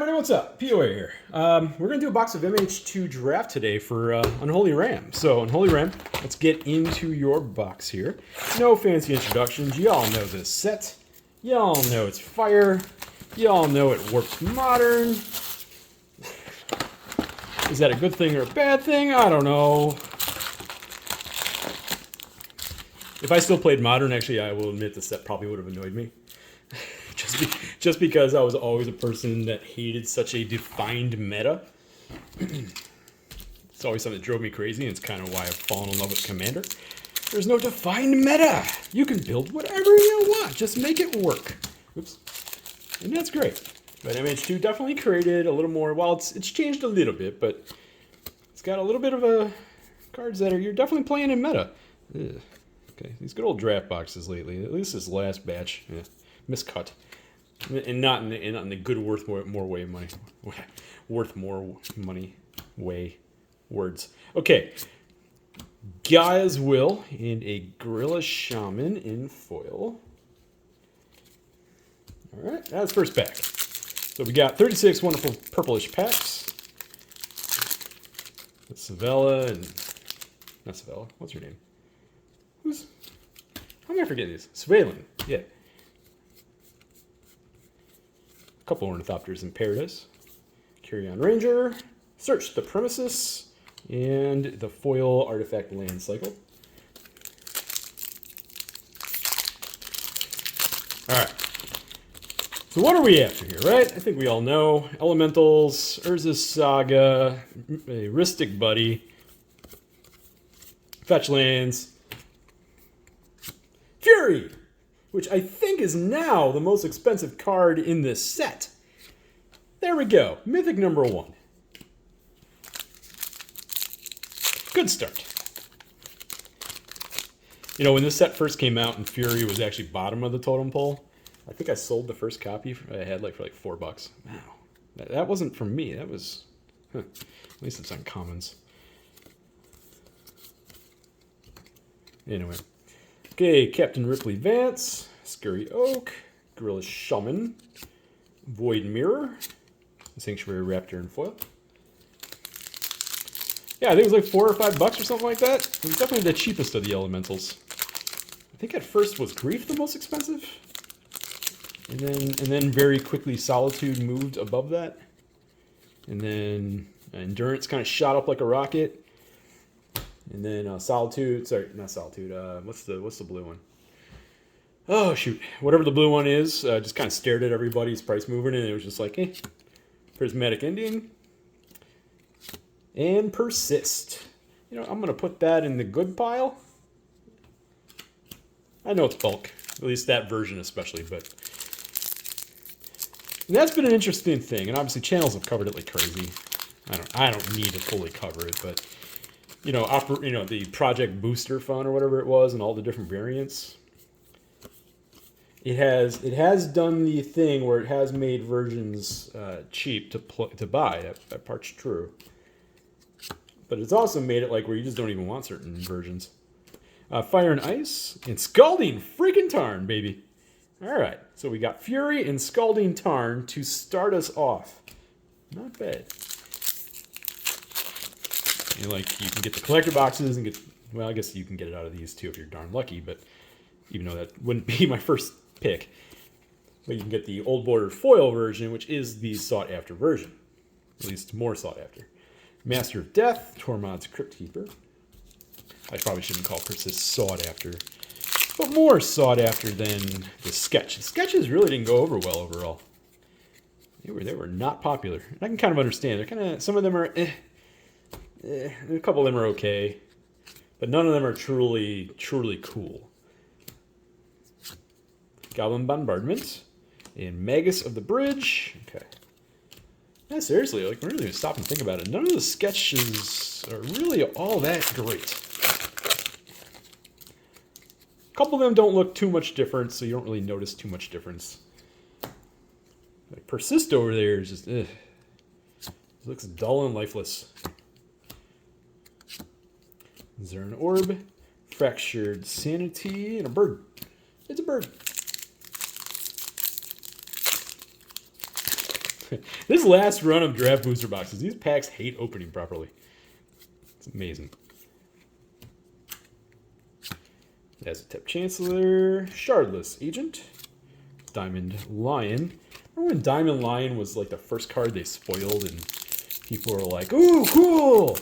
everybody, what's up? POA here. We're going to do a box of MH2 draft today for Unholy Ram. So, Unholy Ram, let's get into your box here. No fancy introductions. Y'all know this set. Y'all know it's fire. Y'all know it works modern. Is that a good thing or a bad thing? I don't know. If I still played modern, actually, I will admit the set probably would have annoyed me. Just because I was always a person that hated such a defined meta. It's always something that drove me crazy, and it's kind of why I've fallen in love with Commander. There's no defined meta. You can build whatever you want. Just make it work. Oops. And that's great. But MH2 definitely created a little more. Well, it's changed a little bit, but it's got a little bit of a cards that you're definitely playing in meta. Ugh. Okay, these good old draft boxes lately. At least this last batch, miscut. And not in the good worth more way money, worth more money way words. Okay, Gaia's Will and a Gorilla Shaman in foil. All right, that's first pack. So we got 36 wonderful purplish packs. That's Savella and not Savella. What's her name? How am I forgetting these? Svalin. Yeah. A couple Ornithopters in Paradise, Carrion Ranger, Search the Premises, and the foil Artifact Land Cycle. Alright, so what are we after here, right? I think we all know. Elementals, Urza's Saga, a Rhystic Buddy, Fetch Lands, Fury! Which I think is now the most expensive card in this set. There we go. Mythic number 1. Good start. You know, when this set first came out and Fury was actually bottom of the totem pole, I think I sold the first copy I had for like $4. Wow. That wasn't from me. That was... At least it's uncommons. Anyway. Okay, Captain Ripley Vance, Scurry Oak, Gorilla Shaman, Void Mirror, Sanctuary Raptor in foil. Yeah, I think it was like $4 or $5 or something like that. It was definitely the cheapest of the elementals. I think at first was Grief the most expensive, and then very quickly Solitude moved above that, and then Endurance kind of shot up like a rocket. And then Solitude, sorry, not Solitude, what's the blue one? Oh, shoot. Whatever the blue one is, just kind of stared at everybody's price movement, and it was just like, Prismatic Indian. And Persist. You know, I'm going to put that in the good pile. I know it's bulk, at least that version especially, but... And that's been an interesting thing, and obviously channels have covered it like crazy. I don't need to fully cover it, but... You know, the Project Booster Fund or whatever it was, and all the different variants. It has done the thing where it has made versions cheap to buy. That part's true. But it's also made it like where you just don't even want certain versions. Fire and Ice and Scalding freaking Tarn, baby. All right, so we got Fury and Scalding Tarn to start us off. Not bad. You can get the collector boxes and get, well, I guess you can get it out of these too if you're darn lucky, but even though that wouldn't be my first pick. But you can get the old border foil version, which is the sought after version. At least more sought after. Master of Death, Tormod's Crypt Keeper. I probably shouldn't call Persist sought after, but more sought after than the Sketch. The sketches really didn't go over well overall. They were not popular. And I can kind of understand. They're kind of, some of them are a couple of them are okay, but none of them are truly cool. Goblin Bombardment and Magus of the Bridge. Okay. Yeah, seriously, like, really stop and think about it. None of the sketches are really all that great. A couple of them don't look too much different, so you don't really notice too much difference. Like Persist over there is just, it looks dull and lifeless. Is there an orb? Fractured Sanity and a bird. It's a bird. This last run of draft booster boxes, these packs hate opening properly. It's amazing. Aztec Chancellor, Shardless Agent, Diamond Lion. Remember when Diamond Lion was like the first card they spoiled and people were like, ooh, cool!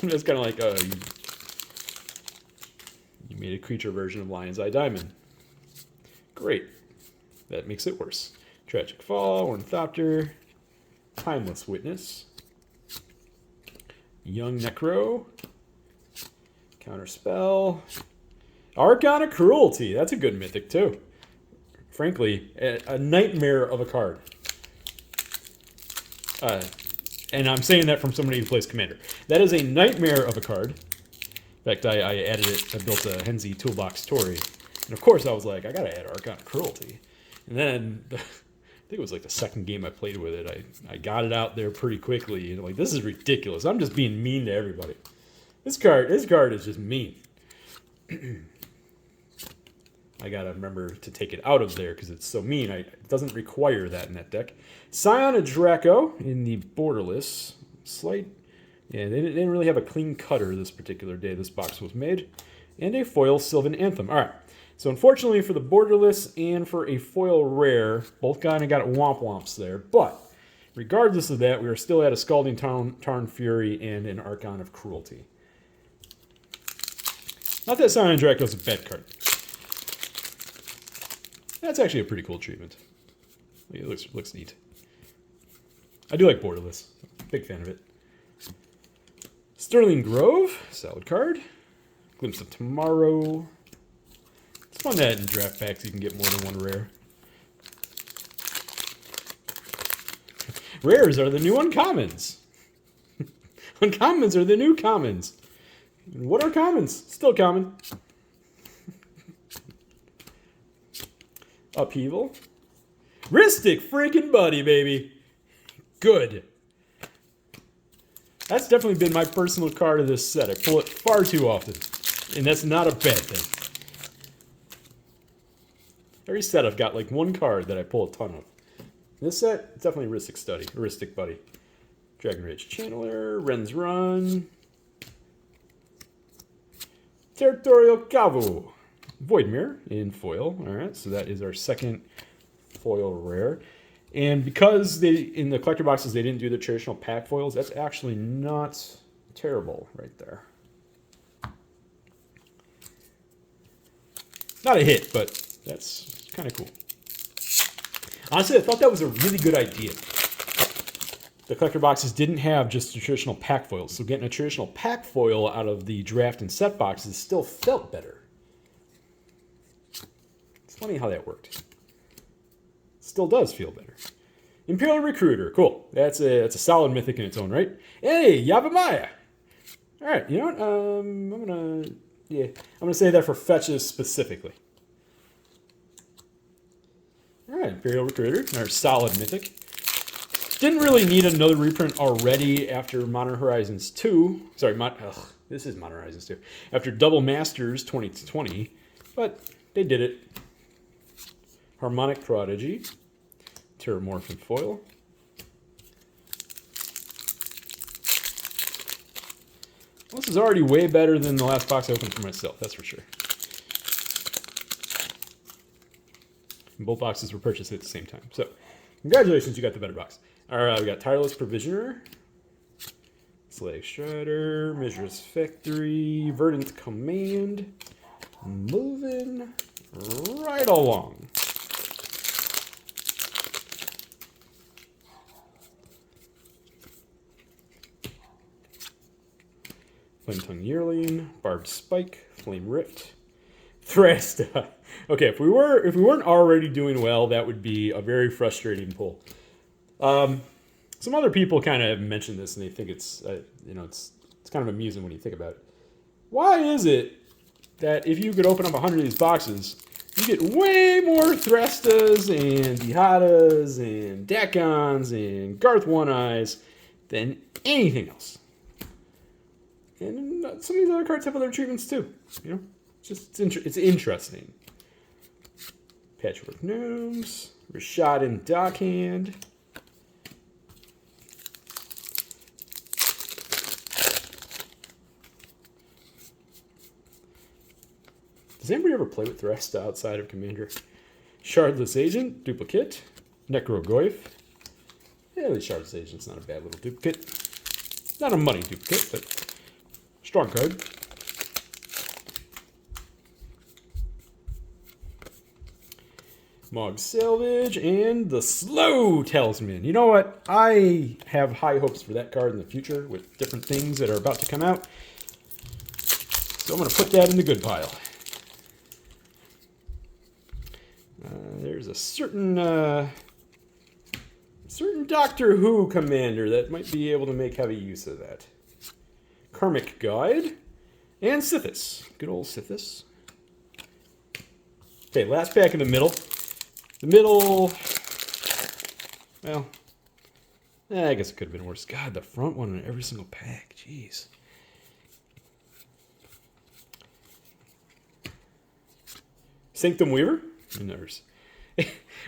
I'm just kind of like, you made a creature version of Lion's Eye Diamond. Great. That makes it worse. Tragic Fall, Ornithopter, Timeless Witness, Young Necro, Counterspell, Archon of Cruelty. That's a good mythic too. Frankly, a nightmare of a card. And I'm saying that from somebody who plays Commander. That is a nightmare of a card. In fact, I added it. I built a Henzi Toolbox Tory. And of course, I was like, I gotta add Archon of Cruelty. And then, I think it was like the second game I played with it. I got it out there pretty quickly. And like, this is ridiculous. I'm just being mean to everybody. This card is just mean. I gotta remember to take it out of there because it's so mean. It doesn't require that in that deck. Scion of Draco in the borderless. Slight. Yeah, they didn't really have a clean cutter this particular day this box was made. And a foil Sylvan Anthem. Alright. So unfortunately for the borderless and for a foil rare, both kind of got womp womps there. But regardless of that, we are still at a Scalding Tarn Fury and an Archon of Cruelty. Not that Scion of Draco is a bad card. That's actually a pretty cool treatment. It looks neat. I do like borderless. Big fan of it. Sterling Grove, solid card. Glimpse of Tomorrow. It's fun that in draft packs you can get more than one rare. Rares are the new uncommons. Uncommons are the new commons. What are commons? Still common. Upheaval. Ristic freaking Buddy, baby. Good. That's definitely been my personal card of this set. I pull it far too often. And that's not a bad thing. Every set I've got like one card that I pull a ton of. This set, it's definitely Ristic Buddy. Dragon Rage Channeler, Ren's Run. Territorial Kavu. Voidmere in foil. Alright, so that is our second foil rare. And because in the collector boxes they didn't do the traditional pack foils, that's actually not terrible right there. Not a hit, but that's kind of cool. Honestly, I thought that was a really good idea. The collector boxes didn't have just the traditional pack foils, so getting a traditional pack foil out of the draft and set boxes still felt better. It's funny how that worked. Still does feel better. Imperial Recruiter, cool. That's a solid mythic in its own right. Hey, Yavimaya. All right, you know what? I'm gonna say that for fetches specifically. All right, Imperial Recruiter, our solid mythic. Didn't really need another reprint already after Modern Horizons 2. Sorry, this is Modern Horizons 2. After Double Masters 2020, but they did it. Harmonic Prodigy, Terramorph in foil. This is already way better than the last box I opened for myself, that's for sure. And both boxes were purchased at the same time. So, congratulations, you got the better box. Alright, we got Tireless Provisioner, Slag Strider, Measureless Factory, Verdant Command. Moving right along. Flame Tongue Yearling, Barbed Spike, Flame Rift, Thrasta. Okay, if we weren't already doing well, that would be a very frustrating pull. Some other people kind of have mentioned this, and they think it's it's kind of amusing when you think about it. Why is it that if you could open up 100 of these boxes, you get way more Thrastas and Dihadas and Dakons and Garth One-Eyes than anything else? And some of these other cards have other treatments too. You know, it's interesting. Patchwork Gnomes, Rashad and Dockhand, Does anybody ever play with the rest outside of Commander? Shardless Agent, duplicate. Necrogoyf. Yeah, the Shardless Agent's not a bad little duplicate. Not a money duplicate, but strong card. Mog Salvage, and the Slow Talisman. You know what? I have high hopes for that card in the future with different things that are about to come out. So I'm going to put that in the good pile. There's a certain Doctor Who commander that might be able to make heavy use of that. Karmic Guide, and Sithis. Good old Sithis. Okay, last pack in the middle. The middle, well, I guess it could have been worse. God, the front one in every single pack. Jeez. Sanctum Weaver? Nurse.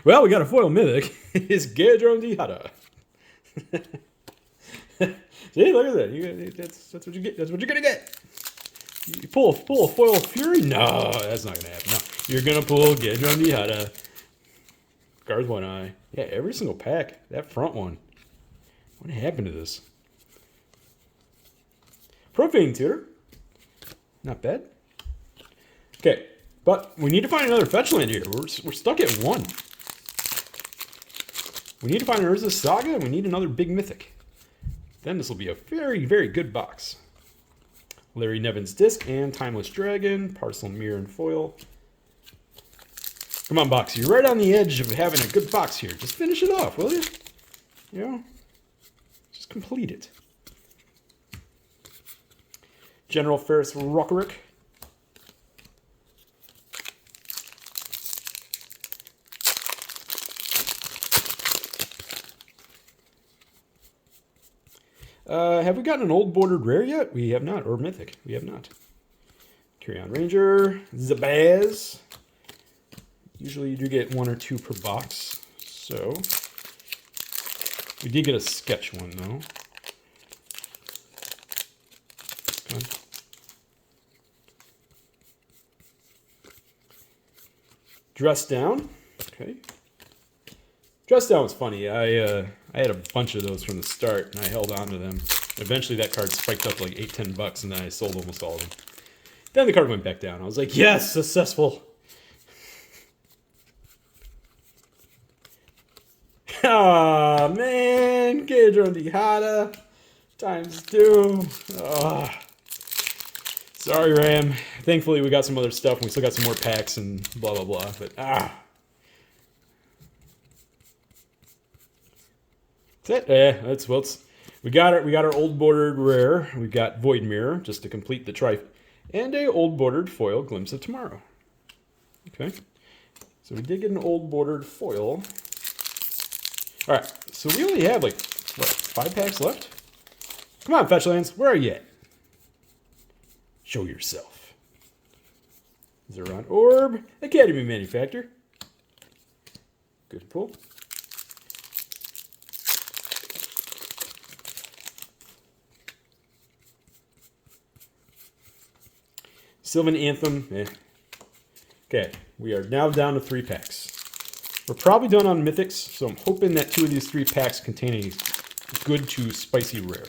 Well, we got a foil mythic. It's Gedron Dihada. See, look at that. That's what you get. That's what you're gonna get. You pull a foil Fury? No, that's not gonna happen. No, you're gonna pull Gedron Dihada. Guards One Eye. Yeah, every single pack. That front one. What happened to this? Profane Tutor. Not bad. Okay, but we need to find another fetch land here. We're stuck at 1. We need to find an Urza Saga, and we need another big mythic. Then this will be a very, very good box. Larry Nevin's Disc and Timeless Dragon. Parcel Mirror and Foil. Come on, box. You're right on the edge of having a good box here. Just finish it off, will you? You know? Just complete it. General Ferris Rockerick. Have we gotten an old bordered rare yet? We have not. Or mythic. We have not. Carry-On Ranger. Zabaz. Usually you do get 1 or 2 per box. So, we did get a sketch one, though. Okay. Dress Down. Okay. Dress Down was funny. I had a bunch of those from the start, and I held on to them. Eventually that card spiked up like $8-10, and then I sold almost all of them. Then the card went back down. I was like, yes, successful. Ah, man. Gedron Dihada. ×2. Oh. Sorry, Ram. Thankfully, we got some other stuff, and we still got some more packs and blah, blah, blah. But, That's it. That's what's... We got our old bordered rare. We got Void Mirror, just to complete the trifle. And a old bordered foil, Glimpse of Tomorrow. Okay. So we did get an old bordered foil. Alright, so we only have like, what, 5 packs left? Come on, Fetchlands, where are you at? Show yourself. Zeron Orb, Academy Manufactor. Good pull. Sylvan Anthem, Okay, we are now down to 3 packs. We're probably done on Mythics, so I'm hoping that 2 of these 3 packs contain a good to spicy rare.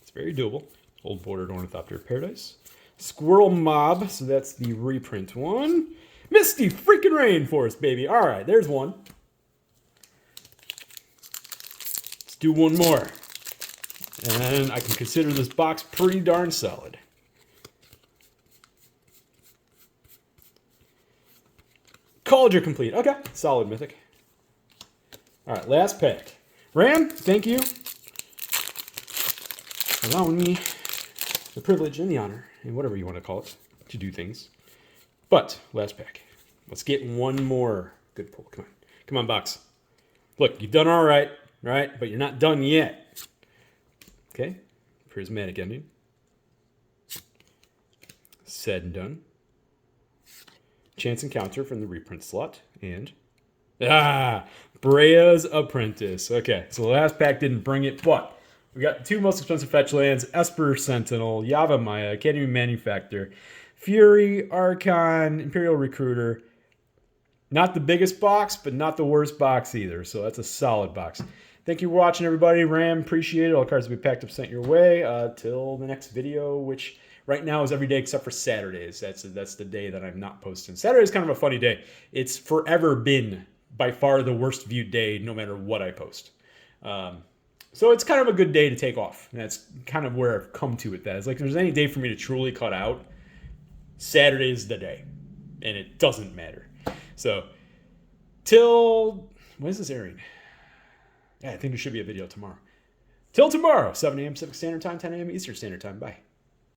It's very doable. Old Bordered Ornithopter of Paradise. Squirrel Mob, so that's the reprint one. Misty freaking Rainforest, baby. All right, there's one. Let's do one more. And I can consider this box pretty darn solid. Cauldron complete. Okay, solid mythic. All right, last pack. Ram, thank you for allowing me the privilege and the honor, and whatever you want to call it, to do things. But, last pack. Let's get one more good pull. Come on. Come on, box. Look, you've done all right, but you're not done yet. Okay, prismatic ending. Said and done. Chance Encounter from the reprint slot. And, Brea's Apprentice. Okay, so the last pack didn't bring it, but We got 2 most expensive fetch lands, Esper Sentinel, Yava Maya, Academy Manufactor, Fury, Archon, Imperial Recruiter. Not the biggest box, but not the worst box either. So that's a solid box. Thank you for watching, everybody. Ram, appreciate it. All cards will be packed up, sent your way. Till the next video, which right now is every day except for Saturdays. That's the day that I'm not posting. Saturday is kind of a funny day. It's forever been by far the worst viewed day, no matter what I post. So it's kind of a good day to take off. And that's kind of where I've come to with that. It's like if there's any day for me to truly cut out, Saturday is the day. And it doesn't matter. So, till, when is this airing? Yeah, I think there should be a video tomorrow. Till tomorrow, 7 a.m. Pacific Standard Time, 10 a.m. Eastern Standard Time. Bye.